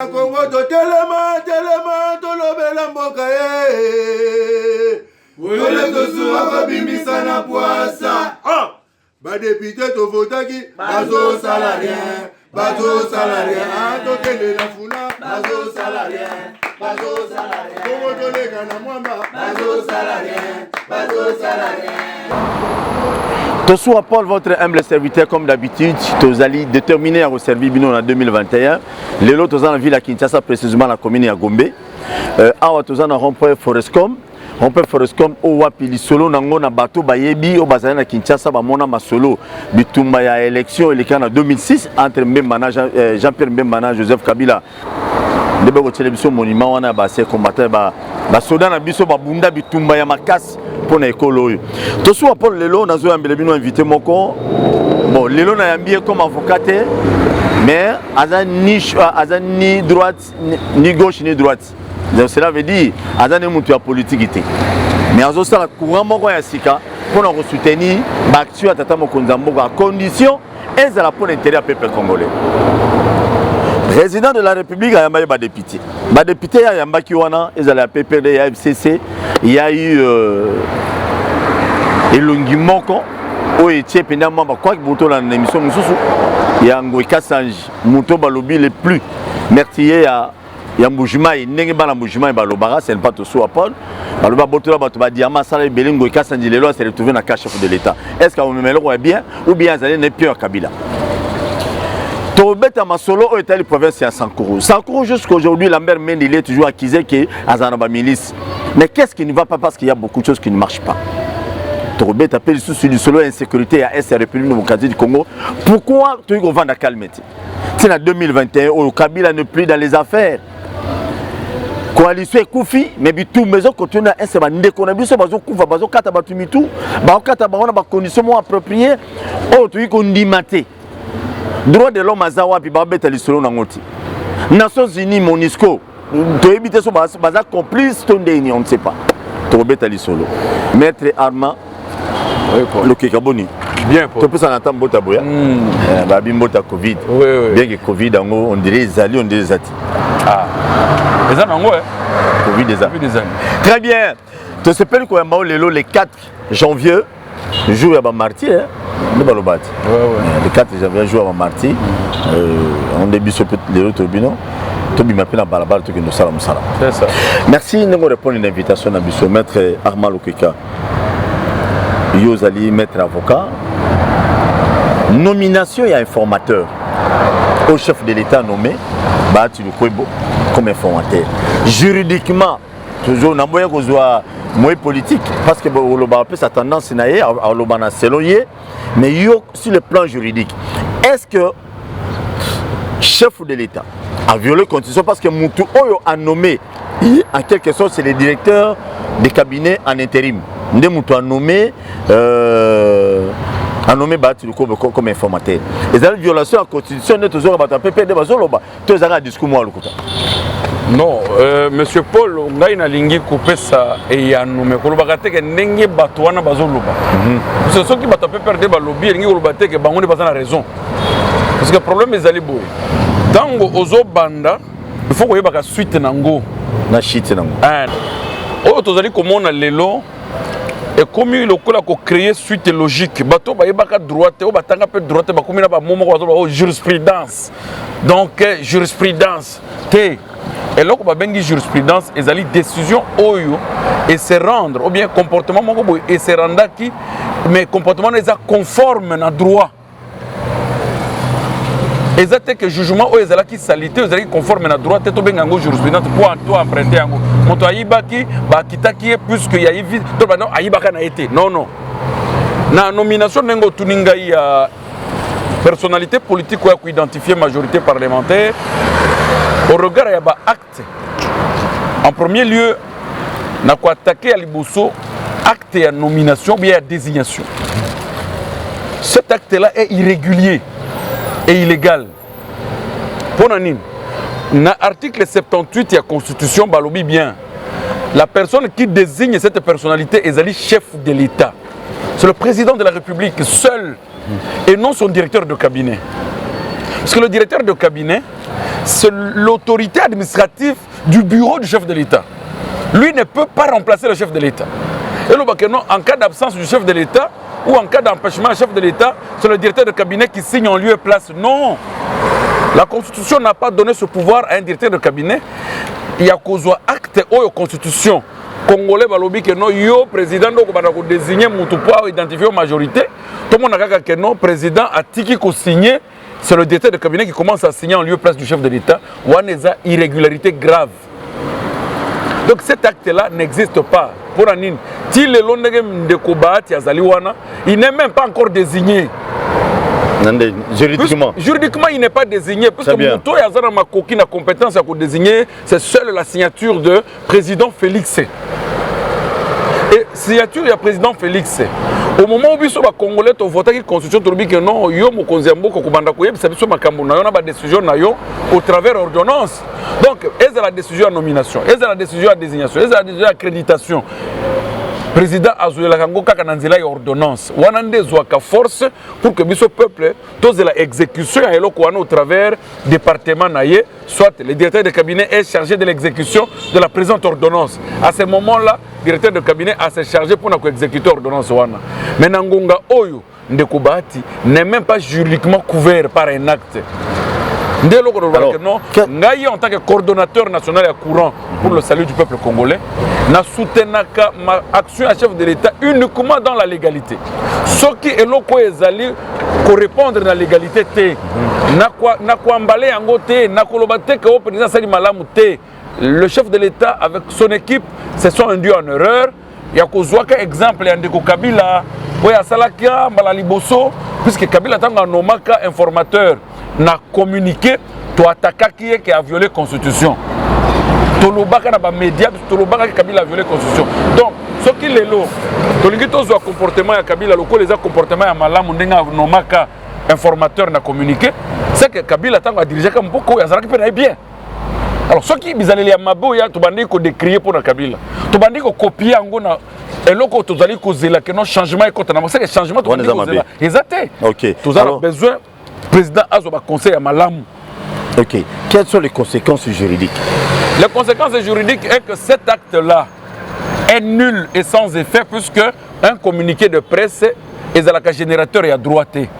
Congo to telema to lobela mboka Wole to suwa babimisa na poasa. Ba député to votaki bazo salarien. To kende na funa bazo salarien. Congo to lega na mwamba bazo salarien. Tosso Paul, votre humble serviteur, comme d'habitude, tous allez déterminer à vous servir en 2021. Les lots tous en la ville à Kinshasa, précisément la commune à Gombe. Awa tous en rond-point Forescom. Rond-point Forescom, au Wapili solo nango na bateau bayebi au bazar na Kinshasa ba mona masolo bitumba ya élection il en 2006 entre Jean-Pierre Mbemba Joseph Kabila. Ndebe télévision monument wana ba se combattant ba soda na biso ba bunda bitumba ya makasi pour na ekolo yo. Tosso Paul lelo nazo yambele bino invité moko. Bon, lelo na yambie comme avocat mais azani droite ni gauche ni droite. Donc cela veut dire azani mutu ya politique té. Mais azo sala courant moko ya sika pour na soutenir ba action tata mokonza moko à condition ezala pour l'intérêt du peuple congolais. Président de la République a yamba ba député. Ba député ya yamba ki wana ezala ya PPRD ya FCC, il y a eu elongi moko o etie penda mamba kwa boto la émission mususu ya Ngoika Sanji moto balobi le plus meurtrier ya Mbujimai ndenge bana Mbujimai balobara c'est pas Tosso Paul baloba boto la bato ba diama sala belingo Ngoika Sanji lelo s'est retrouvé na chef de l'État. Est-ce qu'on me melo bien ou bien azali ne Pierre Kabila? Tobeta Masolo est allé province à Sankourou. Sankourou jusqu'à aujourd'hui, Lambert Mende il est toujours accusé que Azanaba milice. Mais qu'est-ce qui ne va pas parce qu'il y a beaucoup de choses qui ne marchent pas. Tobeta appelle sous du solo insécurité à Est République démocratique du Congo. Pourquoi tu vas vendre à calmer? C'est en 2021 où Kabila n'est plus dans les affaires. Coalition Koufi, mais tout maison continue à se vendre. Qu'on a vu ce bazo Koufa, bazo Kata Batumitu, bazo Kata Baona, ba conditions appropriées. Oh, tu es qu'on dit maté. Droit de l'homme à Zawa puis babeta lisolo na ngoti. Nations Unies Monisco to éviter so baza complice tondeni on ne sait pas. To babeta lisolo. Maître Armand le Kekaboni. Bien pour. Tu peux s'en attendre bota boya. Ba bimbota Covid. Oui. Bien que Covid on dirait zali on dirait zati. Ah. Les années ngo Covid des années. Très bien. Tu sais pas quoi lelo le 4 janvier jour ya ba martyr. Le 4 janvier, jour à Marty, on débute sur les autres bino. Tout le monde m'appelle à Balabal, tout le monde salam. C'est ça. Merci de nous répondre à l'invitation à Bissot, maître Armand Lokeka. Yozali, maître avocat. Nomination et informateur au chef de l'État nommé Bahati Lukwebo comme informateur. Juridiquement, toujours, on a moyen qu'on soit moins politique parce que sa tendance est à selon lui. Mais sur le plan juridique, est-ce que chef de l'État a violé la constitution parce que Moutou Oyo a nommé, en quelque sorte, c'est le directeur des cabinets en intérim. Moutou a nommé Bahati comme informateur. Et dans la violation de la constitution, nous avons un discours. Non, monsieur Paul, on a une coupé ça et a nommé Kolobakate que n'engue batouana bazoloba. C'est ce qui va taper perdre le lobby et Kolobate que bango n'est pas la raison. Parce que le problème est ali boy. Tango ozo banda, il faut qu'on ait suite nango. Na shit nango. Oh, tu as dit comment on a l'élo et comme il a créé suite logique. Bateau ba yebaka droite, o batanga peu droite, ba comme il a ba moment ko jurisprudence. Donc jurisprudence. Et là, on a une jurisprudence, et une décision et se rendre, ou bien comportement et se rendre qui, mais comportement est conforme à droit. Et c'est que jugement est qui salité, est conforme à droit, c'est bien une jurisprudence pour toi emprunter. Mon toi aïbaki, bah kita qui est plus que y a vite, toi non aïbaka n'a été. Non. Na nomination n'engo tuninga ya personnalité politique ou à identifier majorité parlementaire. Au regard de l'acte, en premier lieu, on a attaqué à Liboso, acte de nomination ou bien de désignation. Cet acte-là est irrégulier et illégal. Pour Nanine, dans l'article 78 de la Constitution, balobi bien, la personne qui désigne cette personnalité est le chef de l'État. C'est le président de la République seul et non son directeur de cabinet. Parce que le directeur de cabinet, c'est l'autorité administrative du bureau du chef de l'État. Lui ne peut pas remplacer le chef de l'État. Et en cas d'absence du chef de l'État ou en cas d'empêchement du chef de l'État, c'est le directeur de cabinet qui signe en lieu et place. Non. La Constitution n'a pas donné ce pouvoir à un directeur de cabinet. Il y a qu'aux actes ou aux constitutions. Congolais balobi que non yo président donc bana ko désigner mutu pour identifier aux majorité. Tout le monde a que non président a tiki ko signer, c'est le directeur de cabinet qui commence à signer en lieu et place du chef de l'État. Ou a des irrégularités graves. Donc cet acte-là n'existe pas. Pour Anine, il n'est même pas encore désigné. Juridiquement. Juridiquement, il n'est pas désigné. Parce que Mouto et Azana Makoki n'a compétence à désigner, c'est seule la signature de président Félix. Et signature du président Félix. Au moment où les Congolais ont voté la constitution, ils ont dit que non, ils ont une décision au travers de l'ordonnance. Donc, est-ce la décision à nomination, est-ce la décision à désignation, est-ce la décision à accréditation. Le président a joué la ordonnance. Il y a une force pour que le peuple ait l'exécution au travers du département, soit le directeur de cabinet est chargé de l'exécution de la présente ordonnance. À ce moment-là, le directeur de cabinet a se chargé pour exécuter l'ordonnance. Mais Nangonga Oyo Ndekubati n'est même pas juridiquement couvert par un acte. Ngaï en tant que coordonnateur national et courant pour le salut du peuple congolais, n'a soutenu ma action à chef de l'État uniquement dans la légalité. Ce qui est là pour répondre à la légalité, le chef de l'État avec son équipe se sont induits en erreur. Il y a un exemple de Kabila, puisque Kabila est un informateur. Na communiqué, tu attaques qui a violé la Constitution. Tolobaka na ba média, Tolobaka Kabila a violé la Constitution. Donc, ce qui est là, tu as comportement ya Kabila, les comportement ya malamu ndenga nomaka informateur na communiqué, c'est que Kabila a dirigé comme beaucoup, il y a bien. Alors, ce qui est allé à Maboya, tu as ko décrier pour Kabila. Tu as ko copier en na et là, tu as dit que non changement est contre. C'est que changement tu as dit exact. OK. Tu as besoin. Le président Azoba conseil à Malam. Ok. Quelles sont les conséquences juridiques? Les conséquences juridiques est que cet acte-là est nul et sans effet puisque un communiqué de presse est à générateur et à droité.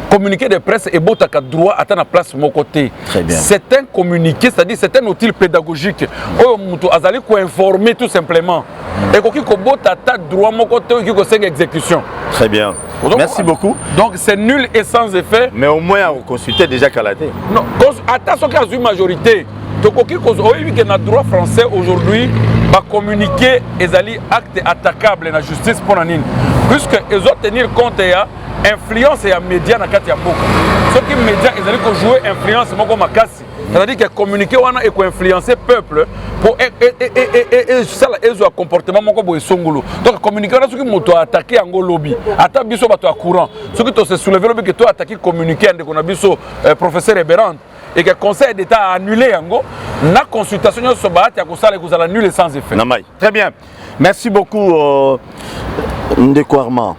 Communiqué de presse est beau à droit à la place de mon côté. C'est un communiqué, c'est-à-dire c'est un outil pédagogique. Où Azali ko informer tout simplement. Et qui ko beau à droit mon côté qui ko une exécution. Très bien. Donc, merci beaucoup. Donc c'est nul et sans effet. Mais au moins on consultait déjà Kalaté. Non, attention qu'il y a une majorité. Donc qui cause que notre droit français aujourd'hui va communiquer les actes attaquables dans la justice pour la puisque ils ont tenir compte de l'influence et les médias dans le beaucoup. Ce qui les médias ils ont jouer influence c'est-à-dire que communiquer et influencer le peuple pour ça ils ont un comportement donc communiquer ce qui m'a attaqué en lobby attaque biso bato à courant ce qui te se soulever lobby que toi attaquer communiquer en qu'on a biso professeur Eberand et que le Conseil d'État a annulé la consultation de ce bat, vous allez annuler sans effet. Très bien. Merci beaucoup, Ndekouarma.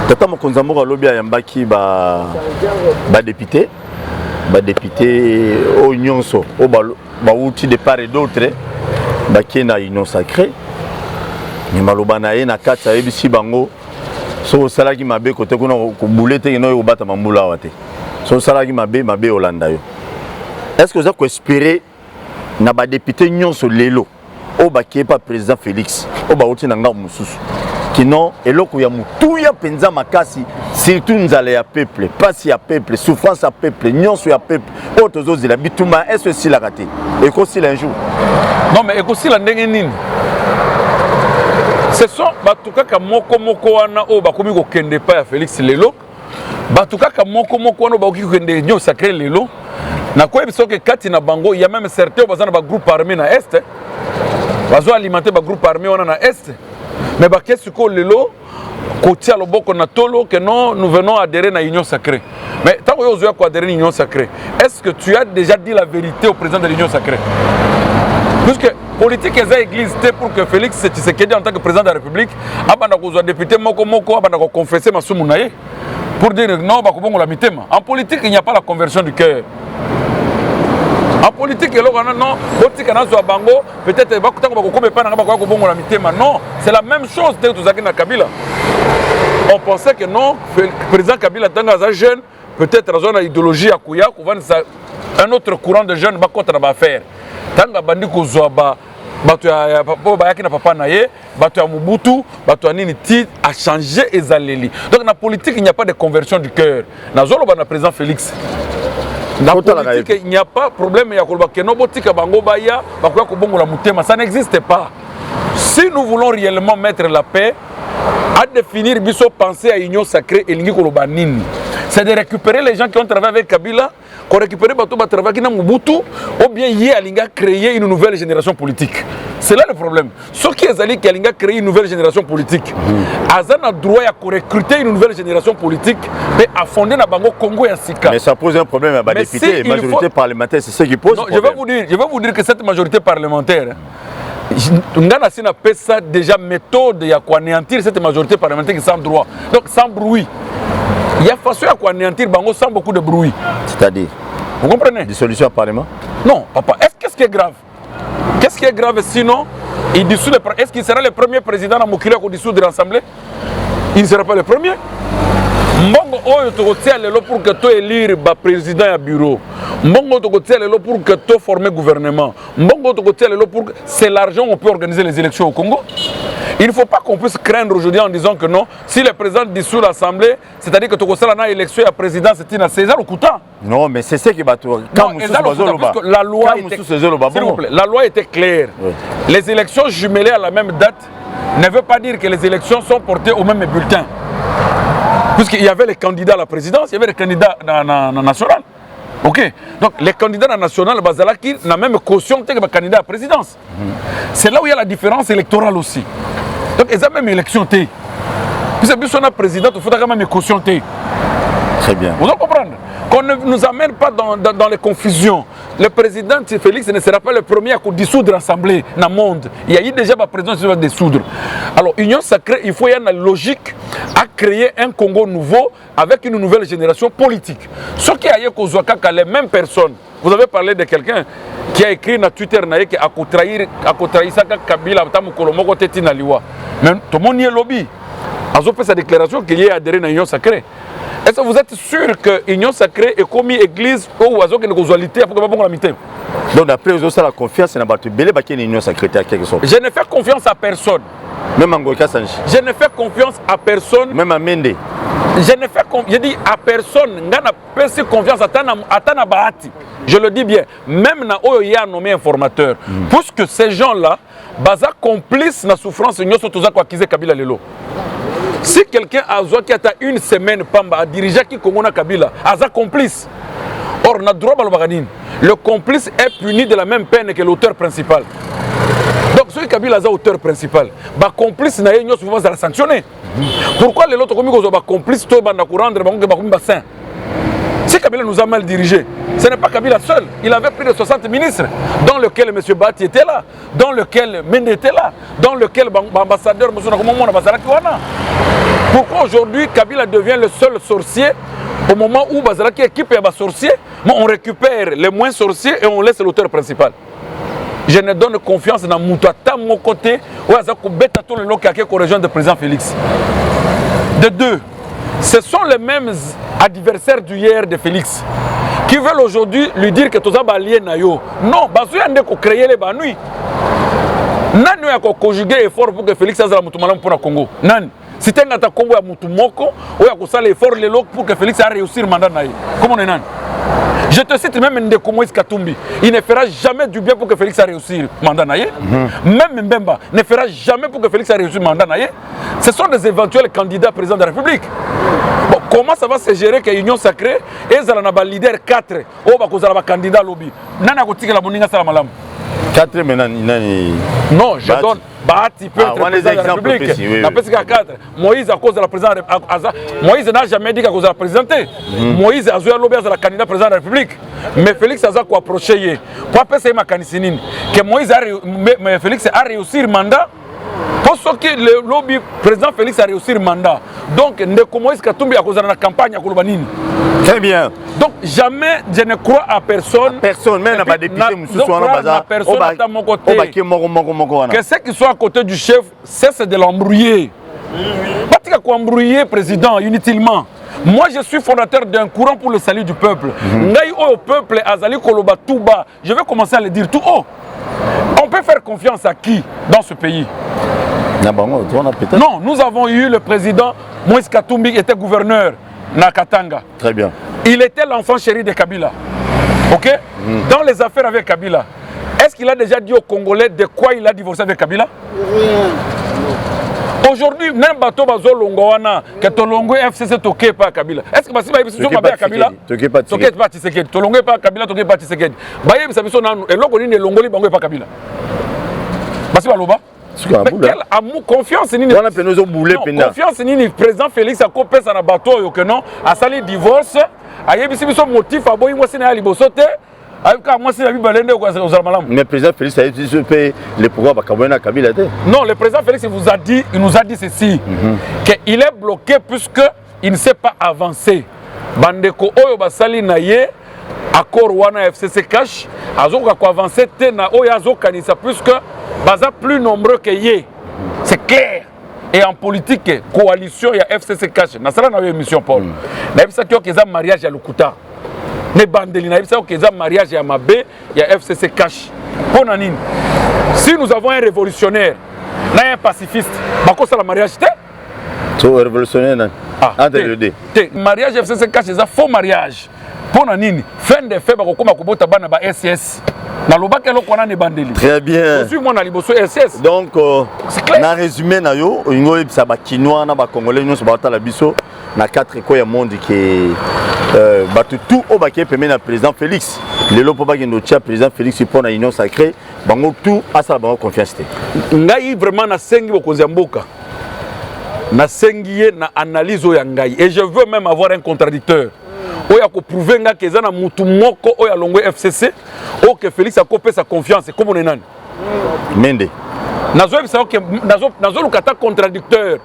Tata Mokonzamora Lobia Yambaki, député au Nyonso, au outil de part et d'autre, qui est dans l'union sacrée. Mais Malobana est na kata ebisi bango, so salaki mabe côté qu'on a boulette et no obata mamboula wate. So salaki mabe Hollanda yo. Est-ce que vous avez espéré na ba député nyonso lelo o ba qui est pas président Félix o ba oti nanga mususu qui non eloko ya mutu ya penza makasi surtout nzala ya peuple pasi ya peuple souffrance ya peuple nyonso ya peuple o tozo la bituma est-ce que si la raté et ko si un jour non mais ko si la ndenge nini ce sont batuka ka moko wana o ba komi ko kende pa ya Félix lelo batuka ka moko wana ba ko kende nyo sacré lelo na quoi biso que kati na bango il y a même certains bazana ba groupe armé na est bazo alimenter ba groupe armé wana na est mais ba qu'est-ce que lelo côté à loboko na tolo que non nous venons adhérer à l'union sacrée mais tant que vous avez adhérer à l'union sacrée est-ce que tu as déjà dit la vérité au président de l'union sacrée puisque politique est existé pour que Félix Tshisekedi en tant que président de la République abanda ko député moko abanda ko confesser masumu naye pour dire non, bakobongo la mitema. En politique, il n'y a pas la conversion du cœur. En politique, non, peut-être non, c'est la même chose que Kabila. On pensait que non, le président Kabila est jeune, peut-être dans une idéologie à Kouya, un autre courant de jeunes va faire. Tanga bandi kozwaba bato ya bayaki na papa naye bato ya Mobutu bato ya nini ti a changé ezaleli. Donc dans la politique il n'y a pas de conversion du cœur. Na zolo ba na président Félix. Dans la politique il n'y a pas problème ya koloba ke no botika bango baya bakoya ko bongola mutema, ça n'existe pas. Si nous voulons réellement mettre la paix, à définir biso penser à union sacrée et lingi koloba nini. C'est de récupérer les gens qui ont travaillé avec Kabila, qu'on récupère bateau travailler avec Mobutu, ou bien hier Alinga créer une nouvelle génération politique. C'est là le problème. Ce qui est allé qui Alinga créer une nouvelle génération politique. Azan a droit à recruter une nouvelle génération politique, mais à fonder na bango Congo et Sika. Mais ça pose un problème à la député, la majorité parlementaire, c'est ce qui pose. Non, je vais vous dire que cette majorité parlementaire, on a déjà méthode à anéantir cette majorité parlementaire qui sans droit. Donc sans bruit. Il y a façon à anéantir Bango sans beaucoup de bruit. C'est-à-dire? Vous comprenez? Dissolution au Parlement? Non, papa. Qu'est-ce qui est grave? Qu'est-ce qui est grave sinon est-ce qu'il sera le premier président à Moukila qui dissoudre l'Assemblée? Il ne sera pas le premier. Mbongo oyo tokotia lelo pour que tu élire le président à bureau. Mbongo tokotia lelo pour que tu formes gouvernement. Mbongo tokotia lelo pour que c'est l'argent on peut organiser les élections au Congo. Il ne faut pas qu'on puisse craindre aujourd'hui en disant que non, si le président dissout l'Assemblée, c'est-à-dire que tu as une élection à président, c'est une César ou Kouta. Non, mais c'est ce qui va tout. La loi était, s'il vous plaît, la loi était claire. Oui. Les élections jumelées à la même date ne veut pas dire que les élections sont portées au même bulletin. Puisqu'il y avait les candidats à la présidence, il y avait les candidats nationaux. Ok, donc les candidats nationaux, qui n'ont même caution que les candidats à la présidence. C'est là où il y a la différence électorale aussi. Donc ils ont même élection. Puisque si on a président, il faut quand même caution. Très bien. Vous allez comprendre qu'on ne nous amène pas dans les confusions. Le président Félix ne sera pas le premier à dissoudre l'Assemblée dans le monde. Il y a eu déjà un président qui va dissoudre. Alors, Union sacrée, il faut y avoir une logique à créer un Congo nouveau avec une nouvelle génération politique. Ce qui a eu les mêmes personnes. Vous avez parlé de quelqu'un qui a écrit sur Twitter qui a trahi Kabila, mais tout le monde y est lobby. Il a fait sa déclaration qu'il y a adhéré à l'Union sacrée. Est-ce que vous êtes sûr que l'Union sacrée est comme église ou oiseau qui est pour que la mité? Donc d'après vous avez la confiance dans l'Union sacrée en quelque sorte. Je ne fais confiance à personne. Même en Goïka Sanji. Je ne fais confiance à personne. Même à Mende. Je ne fais confiance. Je dis à personne. Je ne fais confiance à Tana Bahati. Je le dis bien. Même na Oya nommé informateur. Puisque ces gens-là, baza complice na souffrance nous sont tous à Kabila Lelo. Si quelqu'un a une semaine Pamba a dirigé qui Congo na Kabila, a complice. Or, on a droit à le complice est puni de la même peine que l'auteur principal. Donc, celui Kabila est l'auteur principal. Le complice n'a pas souvent sanctionné. Pourquoi les autres complices sont rendre si Kabila nous a mal dirigé, ce n'est pas Kabila seul. Il avait plus de 60 ministres, dans lequel M. Bati était là, dans lequel Mende était là, dans lequel l'ambassadeur Pourquoi aujourd'hui Kabila devient le seul sorcier au moment où Bazalaki équipe est sorcier, mais on récupère les moins sorciers et on laisse l'auteur principal. Je ne donne confiance dans Moutata, mon côté, où Azakubeta tout le lot qui a rejoint le président Félix. De deux, ce sont les mêmes adversaires d'hier de Félix qui veulent aujourd'hui lui dire que tout ça va lier nayo. Non, Bazou yande ko créer les banouis. Nani a conjugué effort pour que Félix azala mutumalam pour le Congo. Nani. Si tu as Congo ya mutumoko, ou ya ko sala effort les pour que Félix a réussi le mandat nayo. Comment on est nani? Je te cite même Ndeko Moïse Katumbi. Il ne fera jamais du bien pour que Félix a réussi le mandat naye. Même Mbemba ne fera jamais pour que Félix a réussi le mandat naye. Ce sont des éventuels candidats présidents de la République. Bon, comment ça va se gérer que l'Union sacrée et les leader 4 ou les candidats lobby? Nana kotiki la boninga sala malam. 4 maintenant. Non, je donne. Bahati peut être président de la République. La PSK 4. Moïse à cause de la présidence. Moïse n'a jamais dit qu'à cause de la présidentée. Moïse a joué à lobby à la candidat président de la République. Mais Félix a approché. Pour appeler ma canicinine. Que Moïse a Félix a réussi le mandat. Parce que le lobby président Félix a réussi le mandat. Donc, Moïse Katumbi a causé la campagne à Kouloubanini. Très bien. Donc, jamais je ne crois à personne. Personne, même pas député, personne à mon côté. Que ceux qui sont à côté du chef cessent de l'embrouiller. Pas de quoi embrouiller, président, inutilement. Moi, je suis fondateur d'un courant pour le salut du peuple. Ngaï au peuple, Azali Koloba Touba. Je vais commencer à le dire tout haut. On peut faire confiance à qui dans ce pays? Non, nous avons eu le président Moïse Katumbi qui était gouverneur na Katanga. Très bien. Il était l'enfant chéri de Kabila. Ok? Dans les affaires avec Kabila, est-ce qu'il a déjà dit aux Congolais de quoi il a divorcé avec Kabila? Aujourd'hui, même bateau bazo longoana que tolongo FCC toqué pas Kabila. Est-ce que basi ba biso mabe Kabila? Toqué pas Tshisekedi. Tolongo pas Kabila, toqué pas Tshisekedi. Baye bisa biso nanu eloko nini longoli bango pas Kabila. Basi baloba? Mais quel amour, confiance ni confiance ni président Félix a copé ça na bateau yo que non, a sali divorce, a yebisi biso motif aboyi moi sina libosote. Mais le président Félix a dit que le pouvoir va Kabila. Non, le président Félix il nous a dit ceci, qu'il est bloqué puisqu'il ne sait pas avancer. Bandeko Oyo Basali Naye, accord Wana FCC cash, Azoka ko avancer na Oyo Azoka Nisa puisque Baza plus nombreux que Yé. C'est clair. Et en politique, coalition, il y a FCC cash. Nasara na émission Paul. Na bisa kyo keza mariage à Lukuta. Ne bandeli na bisa keza mariage à Mabé, il y a FCC cash. Ponanine. Si nous avons un révolutionnaire, là un pacifiste, bako ça la mariage té? So révolutionnaire entre les deux. Mariage FCC cash c'est un faux mariage. Ponanine. Fin de fait bako koma kobota bana ba SS. Très bien. Donc, dans le résumé, nous avons Chinois, Congolais, nous avons na 4 écoles du monde qui tout au baquet permet le président Félix. Le lot pour le président Félix pour la union sacrée, tout à sa confiance. Ngai vraiment na sengi bokozamboka. Na sengi na analyse o ngai et je veux même avoir un contradicteur. Oya ko prouver nga ke zana mutu moko oya longo FCC o que Félix a copé sa confiance comme on est nan Mende nazo bisa que nazo lukata contradicteur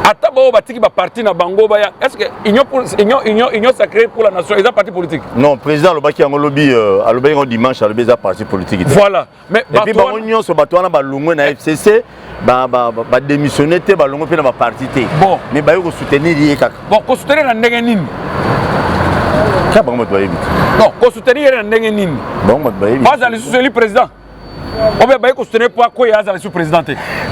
ata ba batiki ba parti na bango ba est-ce que union sacrée pour la nation est un parti politique? Non, président le baki en lobby à le dimanche à le parti politique. Voilà, mais et puis ba union so batwana ba longo na FCC ba démissionner te ba longo pe na ba parti te. Bon, mais ba yo soutenir lié kaka. Bon, ko soutenir na ndenge nini? Non, qu'on soutenir un nini. Bon, pas à le président. On va qu'on soutenir pour quoi il y a le président.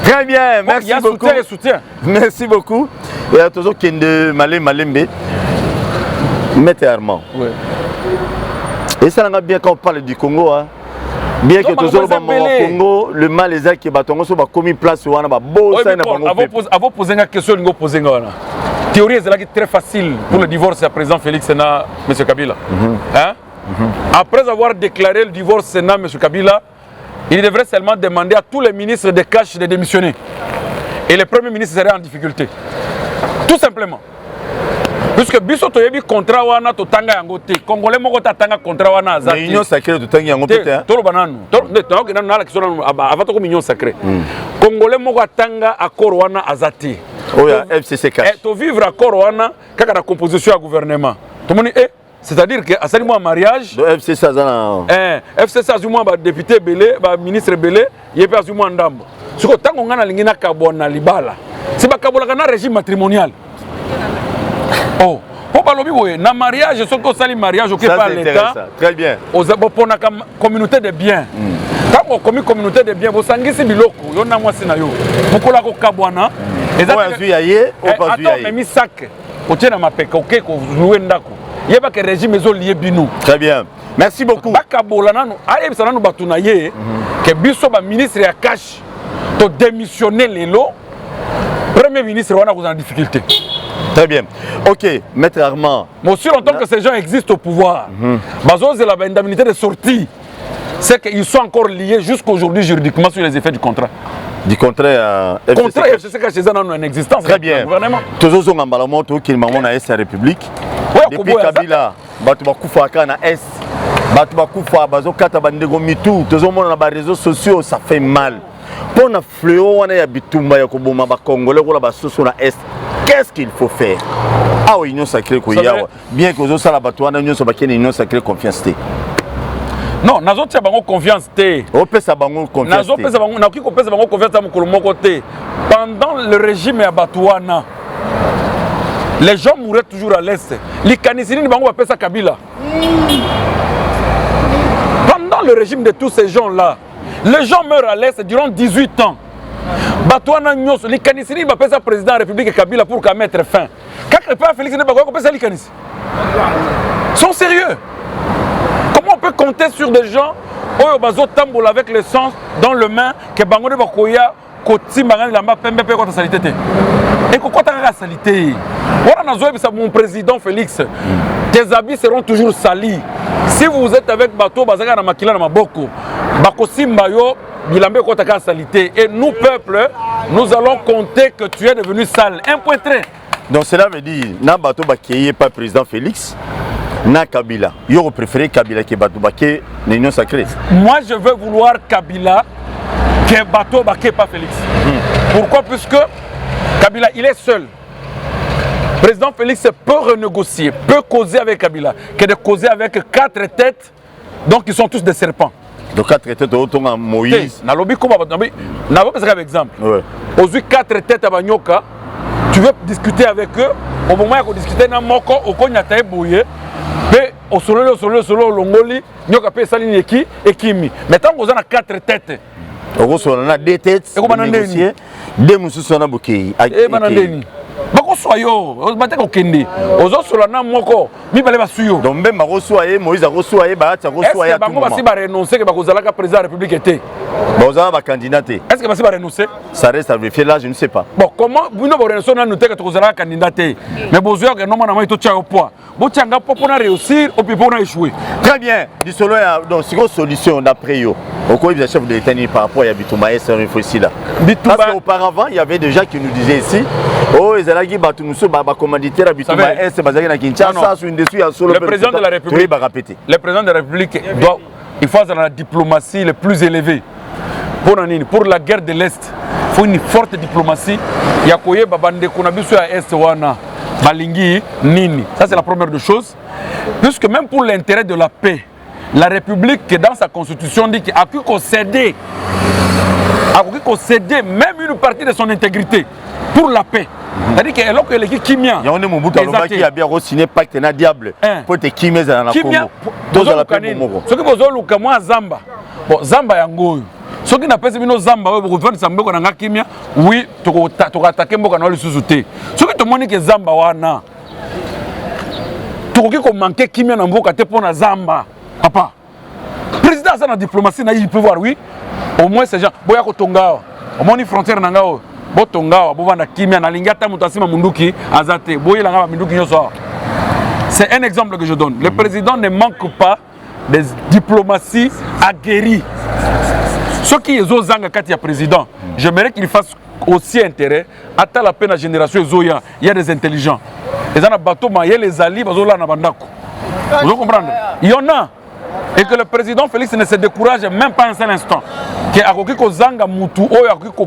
Très bien, merci beaucoup. Soutien. Merci beaucoup. Et à tous qui de Malembe, Maître Armand. Oui. Et ça va bien quand on parle du Congo. Hein. Bien que tous au Congo, le mal est qui va tomber sur la commune place où on a beau ça. Avant de poser une question, on pose une théorie est très facile pour le divorce à président Félix et M. Kabila. Hein? Après avoir déclaré le divorce Sénat M. Kabila, il devrait seulement demander à tous les ministres de cash de démissionner. Et le premier ministre serait en difficulté. Tout simplement. Puisque biso toyebi contrat wana to tanga yango te. Congolais moko ta tanga contrat wana azati. Mais union sacrée to tanga yango te. Tolo bananu. Tolo que na la question avant to union sacrée. Congolais moko tanga accord wana azati. Oh ya FCC cash. Et to vivre accord wana kaka la composition à gouvernement. Tout le monde c'est-à-dire que à ce moment mariage do FCC azana FCC azuma ba député belé ba ministre belé yepe azuma ndambo. Siko tango ngana lingina kabona libala. Si ba kabola kana régime matrimonial. Oh, pour parler de na mariage, ce qu'on sali mariage au par l'État. Très bien. Aux pour na communauté de biens. Quand on commet communauté de biens, vous sangisi biloko, yo na mwasi na yo. Mukola ko kabwana. Exactement. Attends, mais mi sac. O tiena mapeka OK ko louer ndako. Yeba que régime ezo lié bino. Très bien. Merci beaucoup. Ba kabola nanu, ayebisa nanu batuna ye que biso ba ministre ya cash to démissionner lelo. Premier ministre wana ko en difficulté. Très bien. Ok, Maître Armand. Mais aussi longtemps que ces gens existent au pouvoir, c'est la indemnité de sortie. C'est qu'ils sont encore liés jusqu'aujourd'hui juridiquement sur les effets du contrat. Du contrat FCC. Contrat FCC chez eux en existence. Très bien. Tous ont un qui maman à la République. Depuis Kabila, Batouba Koufa na S, Batouba Koufa, Bazo Kata Bandego Mitou, tous ont les réseaux sociaux, ça fait mal. Pour na fléau wana ya bitumba ya koboma ba congolais ko la ba soso na est. Qu'est-ce qu'il faut faire? Ah oui, union sacrée ko yawa. Bien que zo sala bato wana union so ba kene union sacrée confiance té. Non, nazo tia bango confiance té. O pesa bango confiance. Nazo pesa bango na ko pesa bango confiance mu kolomoko té. Pendant le régime ya Batouana, les gens mouraient toujours à l'est. Les Kanisini bango va pesa Kabila. Pendant le régime de tous ces gens-là, les gens meurent à l'est durant 18 ans. Batouana Nyos, les Kanisini va pesa président de la République Kabila pour qu'à mettre fin. Quand le père Félix ne va pas pesa les Kanisini. Ils sont sérieux. Comment on peut compter sur des gens au bazo tamboul avec le sang dans le main que bango de bakoya koti mangani lamba pembe pe kota salité té. Et pourquoi t'as la salité? Voilà mon président Félix. Tes habits seront toujours salis. Si vous êtes avec bateau bazaka na makila na maboko, bakosimba yo bilambe kota ka salité. Et nous peuple, nous allons compter que tu es devenu sale. Un point très. Donc cela veut dire na bateau bakeye pas président Félix. Na Kabila. Yo préféré Kabila que bateau baké l'union sacrée. Moi je veux vouloir Kabila que bateau baké pas Félix. Pourquoi? Puisque Kabila, il est seul. Président Félix peut renégocier, peut causer avec Kabila, que de causer avec 4 têtes, donc ils sont tous des serpents. Donc 4 têtes autour de Moïse. Dans le comment n'a pas un exemple. Aujourd'hui 4 têtes à Banyoka, tu veux discuter avec eux, au moment où on discute dans Moko, au Konyata et Bouye, mais au solo, Longoli, Nyoka peut s'aligner qui et Kimi. Maintenant, on a 4 têtes. On a 2 têtes, 2 moussous sont à Bouki. Bako soyo, bate ko kende. Ozo solana moko, mi balé ba suyo. Donc même ba reçoyer Moïse a reçoyer ba ta reçoyer tout. Est-ce que bango basi ba renoncer que bako zalaka président de la République était? Ba oza ba candidaté. Est-ce que basi ba renoncer? Ça reste à vérifier là, je ne sais pas. Bon, comment vous ne renoncer na noter que tu zalaka candidaté? Mais besoin que non na mai to tia au poids. Bo tianga pour na réussir ou puis pour na échouer. Très bien. Du solo donc c'est une solution d'après yo. Au quoi il chef de l'État par rapport à Bitouma et c'est info ici là. Parce qu'auparavant, il y avait des gens qui nous disaient ici, oh, ils allaient Batumuso, Baba commanditaire à Bitouma et c'est basé à Kinshasa, sur une dessus à solo. Le président de la République, le président de la République doit, il faut dans la diplomatie le plus élevée. Pour la guerre de l'Est, il faut une forte diplomatie. Il y a quoi Babande Konabisu à Est Wana, Balingi, Nini. Ça c'est la première des choses. Puisque même pour l'intérêt de la paix, la République, dans sa constitution, dit qu'il a pu concéder même une partie de son intégrité pour la paix. C'est-à-dire que l'équipe Kimia. Il y a un moment qui a bien re-signé pacte na diable pour te Kimia dans la Congo. Dans la paix ce que vous avez moi Zamba. Bon, Zamba yango. Ce qui n'a pas été Zamba, vous pouvez faire Zamba dans Kimia. Oui, tu vas attaquer Mboka dans le sous-souté. Ce qui te montre que Zamba wana. Tu vas manquer Kimia dans Mboka te pour Zamba. Papa, président ça la diplomatie, il peut voir, oui. Au moins ces gens, boya ko tonga, au moins une frontière nangao, bo tonga, bo vanda kimia na lingata mutasima munduki azate, boya langa munduki nyoso. C'est un exemple que je donne. Le président ne manque pas de diplomatie aguerrie. Ce qui est zanga kati ya président, j'aimerais qu'il fasse aussi intérêt à la peine la génération zoya, il y a des intelligents. Les gens bateau il y a les alliés bazola na bandako. Vous comprenez? Il y en a. Et que le président Félix ne se décourage même pas un seul instant. Qu'il a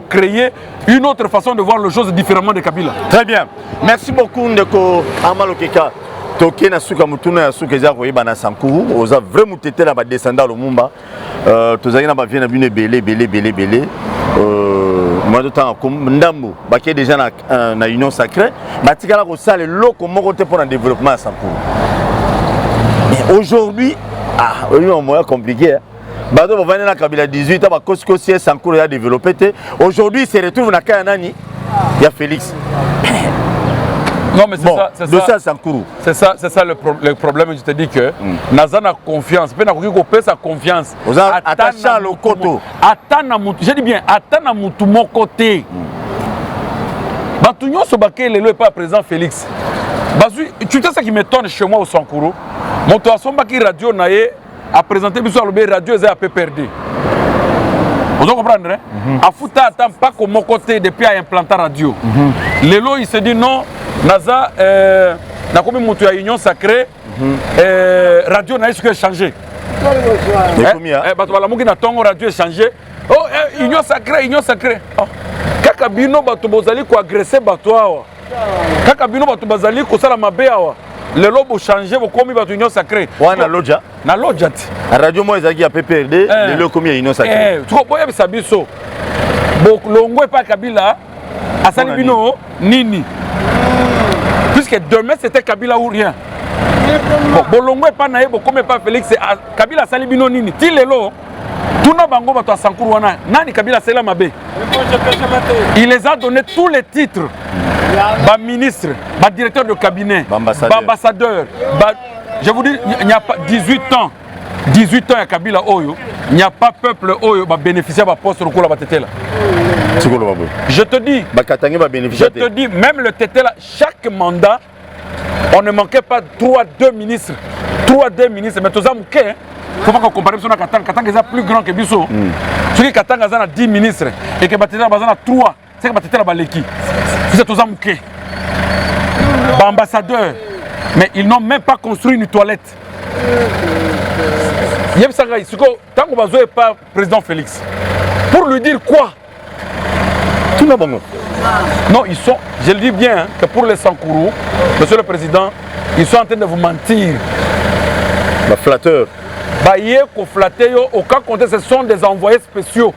créé une autre façon de voir les choses différemment de Kabila. Très bien. Merci beaucoup Ndeko Amalokeka. Toké na suka mutuna ya suka za koyeba na Sankuru, oza vraiment tété na ba descendant Lumumba. Tozaki na ba vie na bine belé. Moi de temps comme ndambo, ba qui déjà na union sacrée, ba tikala ko sale loko moko te pour le développement à Sankuru. Mais aujourd'hui il y a un moyen compliqué. Bado va venir à Kabila 18 ans, Kosko si Sankuru a développé. Aujourd'hui, il se retrouve dans Kanani. Il y a Félix. Non, mais c'est bon, ça. C'est ça, Sankuru. C'est ça le problème. Je te dis que Nazana confiance. Pe na ko sa confiance. Attaché à l'okoto. Je dis bien, attends à mutu mon côté. Batunyo Sobake le pas présent Félix. Tu sais ce qui m'étonne chez moi au Sankuru. Mon toit Sombaki radio naé a présenté biso le radio est un peu perdu. Vous comprenez hein? A Fouta attend pas comme mon côté depuis à implanter radio. Lelo il se dit non, Naza na comme mon toit union sacrée radio naé ce que changé. Bah tu vas la mouki na tongo radio est changé. Oh, union sacrée. Oh. Kaka bino bato bozali ko agresser bato awa. Kaka bino bato bazali ko sala mabe awa. Le lobo changer bo komi bato union sacrée. Wana loja. Na loja ti. Radio mo ezaki ya PPRD, le lo komi union sacrée. Tu ko boya bisabiso. Bo longo pa Kabila asali bino nini. Puisque demain c'était Kabila ou rien. Bon longo pa na yebo comme pas Félix Kabila asali bino nini. Ti lelo Tuna bango bato a Sankuru wana nani Kabila sela mabe. Il les a donné tous les titres. Ba ministre, ba directeur de cabinet, ba ambassadeur. Je vous dis, il n'y a pas 18 ans. 18 ans à Kabila Oyo, il n'y a pas peuple Oyo va bénéficier de poste de la Tétela. Je te dis, même le Tétela, chaque mandat, on ne manquait pas 3-2 ministres. 3-2 ministres, mais tous les gens, il faut pas qu'on compare avec Katanga est plus grand que Bissot. Ce qui Katanga a 10 ministres et que Tétela a 3, c'est que Tétela a l'équipe. Vous êtes tous les ambassadeurs, mais ils n'ont même pas construit une toilette. Tant qu'on va jouer pas président Félix, pour lui dire quoi? Tout le monde. Non, ils sont, je le dis bien, hein, que pour les Sankourou, monsieur le président, ils sont en train de vous mentir. La flatteur. Au cas contraire, ce sont des envoyés spéciaux.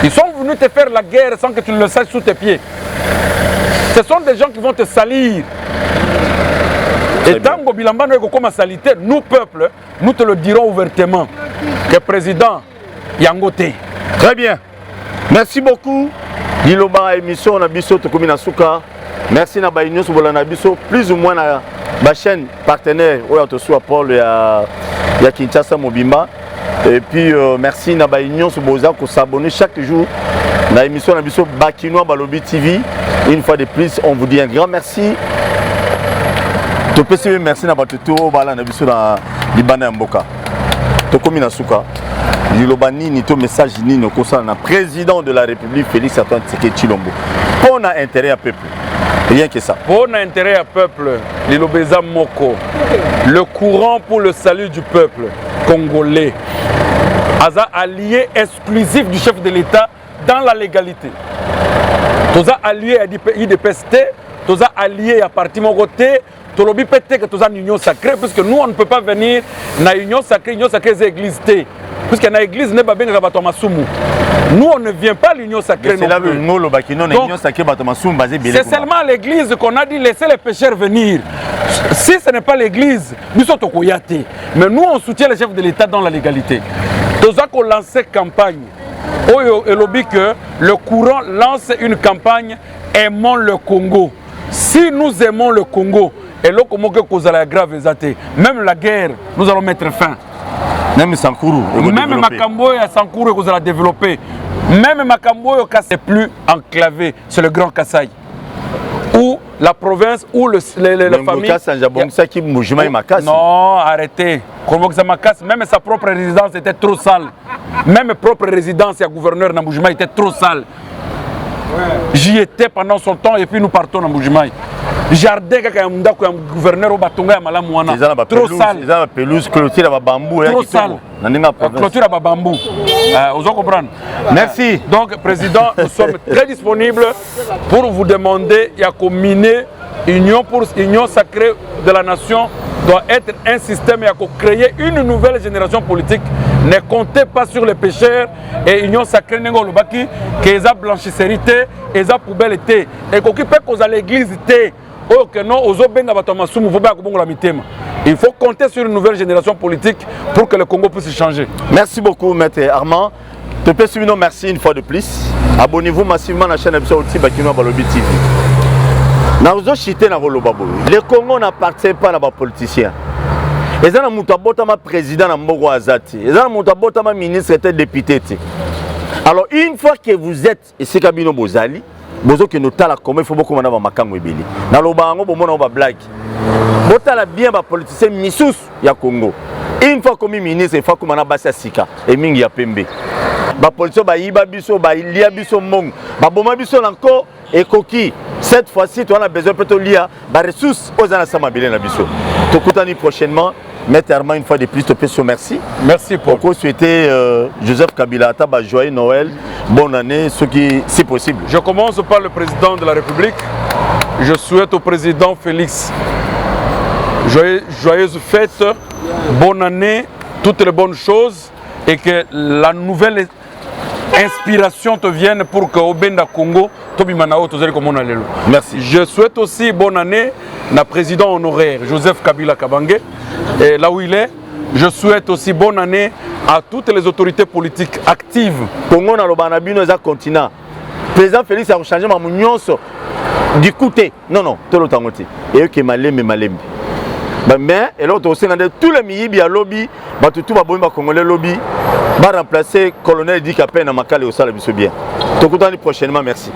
Ils sont venus te faire la guerre sans que tu ne le saches sous tes pieds. Ce sont des gens qui vont te salir. Et tant que Bilamba n'est comme salité, nous, peuple, nous te le dirons ouvertement. Que président Yangote. Très bien. Merci beaucoup. Diloba émission na biso tokomi na suka. Merci na ba union sobola na biso plus ou moins na ba chaîne partenaire oyo to soit Paul ya Kinshasa Mobimba. Et puis merci na ba union soboza ko s'abonner chaque jour na émission na biso Bakinois Balobi TV. Une fois de plus, on vous dit un grand merci. Topesi merci na batuto bala na biso na libanda mboka. Tokomi na suka. Liloba nini to message nini concernant le président de la République Félix Antoine Tshisekedi Tshilombo. Pour un intérêt à peuple. Rien que ça. Pour un intérêt à peuple, Lilobeza Moko. Le courant pour le salut du peuple congolais. Aza allié exclusif du chef de l'État dans la légalité. Toza allié à l'IDPST, toza allié à parti Mogoté. Tolobi pété que toza union sacrée, puisque nous on ne peut pas venir dans l'union sacrée c'est église. Puisque dans l'église, nous on ne vient pas à l'union sacrée. C'est seulement à l'église qu'on a dit laisser les pécheurs venir. Si ce n'est pas l'église, nous sommes au Koyate. Mais nous on soutient le chef de l'État dans la légalité. Nous avons lancé campagne. Et lobby que le courant lance une campagne Aimons le Congo. Si nous aimons le Congo, et là comment que cause la grave même la guerre, nous allons mettre fin. Même Sankuru, même Makambo et Sankuru vous allez développer. Même Makambo c'est plus enclavé, c'est le Grand Kasaï. Ou la province, ou la famille. Non, arrêtez. Même sa propre résidence était trop sale. Même propre résidence et gouverneur Namboujima était trop sale. J'y étais pendant son temps et puis nous partons à Namboujima. Jardin quand gouverneur au Batonga Malamouana. Trop sale. Ils ont la pelouse, clôture à bambou. Trop sale. Clôture à bambou. Vous comprenez? Merci. Donc, président, nous sommes très disponibles pour vous demander à combiner union sacrée de la nation doit être un système et à créer une nouvelle génération politique. Ne comptez pas sur les pécheurs et union sacrée Nengolobaki, que les blanchisseries et les poubelles et qu'on peut à l'église. Il faut compter sur une nouvelle génération politique pour que le Congo puisse changer. Merci beaucoup, Maître Armand. Merci une fois de plus. Abonnez-vous massivement à la chaîne Bakinois Balobi TV. Le Congo n'appartient pas à les politiciens. Ils ont un président un ministre et député. Alors, une fois que vous êtes ici, Kabino Bozali, vous avez il faut beaucoup de makambo ebeli. Na lobango bomona ba blague. Botala bien ba politicien missus ya Congo. Une fois comme ministre, il faut que mana basa sika et mingi ya pembe. Ba politicien ba yiba biso ba ilia biso mong. Ba boma biso encore et coquille. Cette fois-ci, tu as besoin de lia ba ressources aux ana sama bilé na biso. Tokutani prochainement Maître Armand, une fois de plus, te fais merci. Merci Paul. Pourquoi souhaiter Joseph Kabila Ataba joyeux Noël, bonne année, ce qui si possible. Je commence par le président de la République. Je souhaite au président Félix joyeuses fêtes, bonne année, toutes les bonnes choses et que la nouvelle inspiration te vienne pour que au Benda Congo, merci. Je souhaite aussi bonne année à président honoraire Joseph Kabila Kabange, et là où il est. Je souhaite aussi bonne année à toutes les autorités politiques actives. Congo na lobanabino est un continent. Président Félix a changé ma mounionso du côté. Non, tout le temps. Et eux qui malembe. Mais et l'autre aussi, tous les miyibi à lobby, tout va bonne congolais lobby, va remplacer colonel Di Kapé na Makale au Sala Bisobien. Tout le temps prochainement, merci.